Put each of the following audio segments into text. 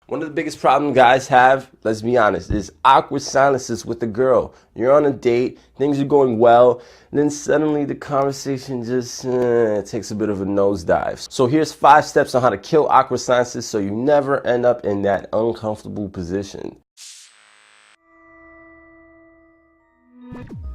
One of the biggest problems guys have, let's be honest, is awkward silences with a girl. You're on a date, things are going well, and then suddenly the conversation just takes a bit of a nosedive. So here's 5 steps on how to kill awkward silences so you never end up in that uncomfortable position.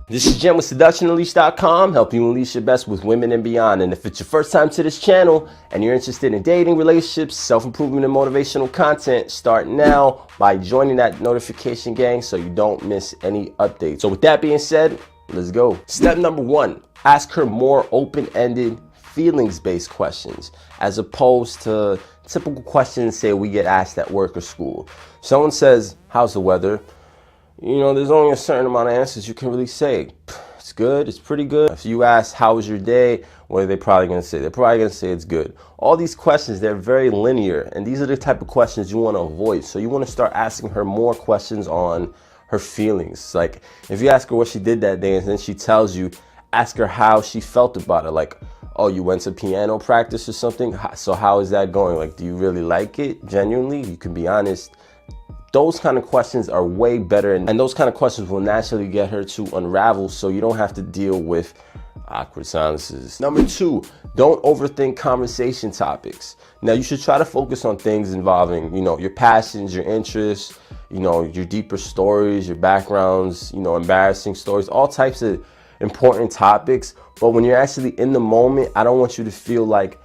This is Jin with SeductionUnleashed.com, helping you unleash your best with women and beyond. And if it's your first time to this channel and you're interested in dating, relationships, self-improvement, and motivational content, start now by joining that notification gang so you don't miss any updates. So with that being said, let's go. Step number 1, ask her more open-ended, feelings-based questions as opposed to typical questions, say, we get asked at work or school. Someone says, how's the weather? You know, there's only a certain amount of answers you can really say. It's good, it's pretty good. If you ask, how was your day? What are they probably gonna say? They're probably gonna say it's good. All these questions, they're very linear, and these are the type of questions you wanna avoid. So you wanna start asking her more questions on her feelings. Like, if you ask her what she did that day and then she tells you, ask her how she felt about it. Like, oh, you went to piano practice or something? So how is that going? Like, do you really like it? Genuinely, you can be honest. Those kind of questions are way better, and those kind of questions will naturally get her to unravel so you don't have to deal with awkward silences. Number 2, don't overthink conversation topics. Now, you should try to focus on things involving, your passions, your interests, your deeper stories, your backgrounds, embarrassing stories, all types of important topics. But when you're actually in the moment, I don't want you to feel like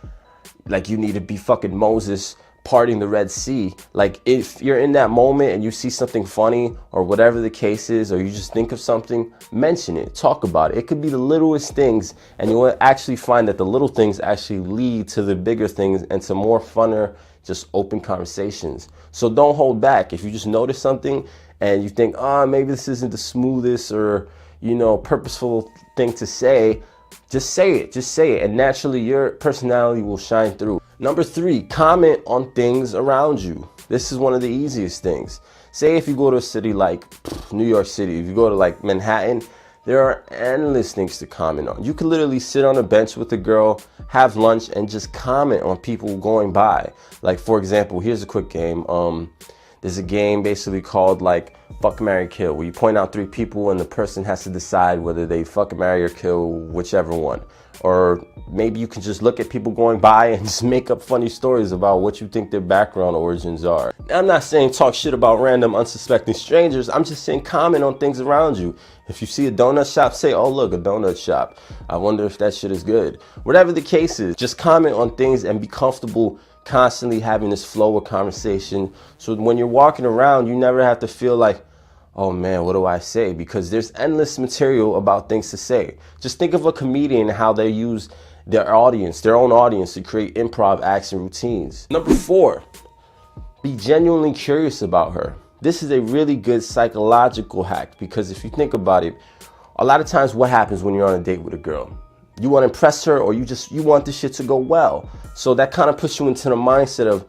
you need to be fucking Moses parting the Red Sea. Like, if you're in that moment and you see something funny or whatever the case is, or you just think of something, mention it, talk about it. It could be the littlest things, and you'll actually find that the little things actually lead to the bigger things and to more funner, just open conversations. So don't hold back. If you just notice something and you think, maybe this isn't the smoothest or, purposeful thing to say, just say it, and naturally your personality will shine through. Number 3, comment on things around you. This is one of the easiest things. Say if you go to a city like New York City, if you go to like Manhattan, there are endless things to comment on. You could literally sit on a bench with a girl, have lunch, and just comment on people going by. Like, for example, here's a quick game. There's a game basically called like Fuck, Marry, Kill, where you point out 3 people and the person has to decide whether they fuck, marry, or kill whichever one. Or maybe you can just look at people going by and just make up funny stories about what you think their background origins are. Now, I'm not saying talk shit about random unsuspecting strangers. I'm just saying comment on things around you. If you see a donut shop, say, oh look, a donut shop. I wonder if that shit is good. Whatever the case is, just comment on things and be comfortable constantly having this flow of conversation. So when you're walking around, you never have to feel like, oh man, what do I say? Because there's endless material about things to say. Just think of a comedian and how they use their audience, their own audience, to create improv acts and routines. Number 4, be genuinely curious about her. This is a really good psychological hack, because if you think about it, a lot of times what happens when you're on a date with a girl? You want to impress her, or you want this shit to go well. So that kind of puts you into the mindset of,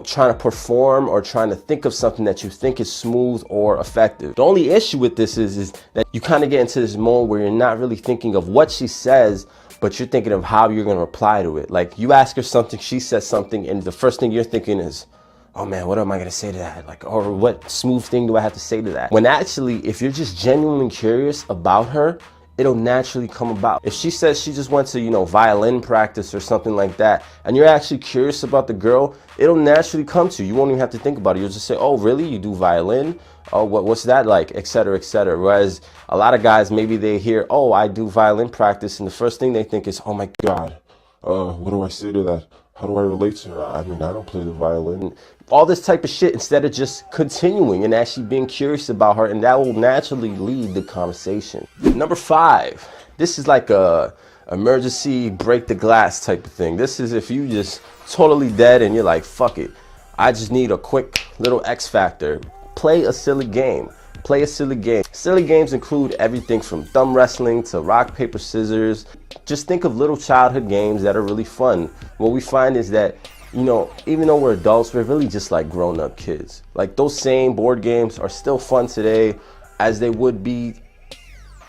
trying to perform or trying to think of something that you think is smooth or effective. The only issue with this is that you kind of get into this mode where you're not really thinking of what she says, but you're thinking of how you're going to reply to it. Like, you ask her something, she says something, and the first thing you're thinking is, oh man, what am I going to say to that? Like, or what smooth thing do I have to say to that? When actually, if you're just genuinely curious about her, it'll naturally come about. If she says she just went to, violin practice or something like that, and you're actually curious about the girl, it'll naturally come to you. You won't even have to think about it. You'll just say, oh, really? You do violin? Oh, what's that like? Etc., etc. Whereas a lot of guys, maybe they hear, oh, I do violin practice, and the first thing they think is, oh my God, what do I say to that? How do I relate to her? I mean, I don't play the violin. All this type of shit, instead of just continuing and actually being curious about her, and that will naturally lead the conversation. Number 5, this is like a emergency break the glass type of thing. This is if you just totally dead and you're like, fuck it, I just need a quick little X factor. Play a silly game. Play a silly game. Silly games include everything from thumb wrestling to rock, paper, scissors. Just think of little childhood games that are really fun. What we find is that, even though we're adults, we're really just like grown-up kids. Like, those same board games are still fun today as they would be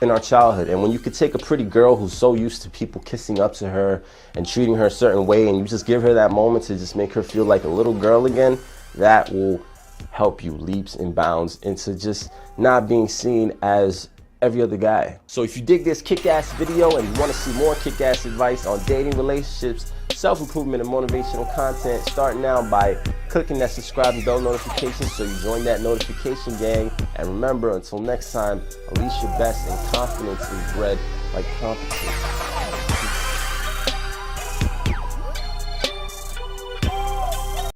in our childhood. And when you could take a pretty girl who's so used to people kissing up to her and treating her a certain way, and you just give her that moment to just make her feel like a little girl again, that will help you leaps and bounds into just not being seen as every other guy. So if you dig this kick-ass video and you want to see more kick-ass advice on dating, relationships, self-improvement, and motivational content, start now by clicking that subscribe and bell notification so you join that notification gang. And remember, until next time, unleash your best, and confidence is bred like competence.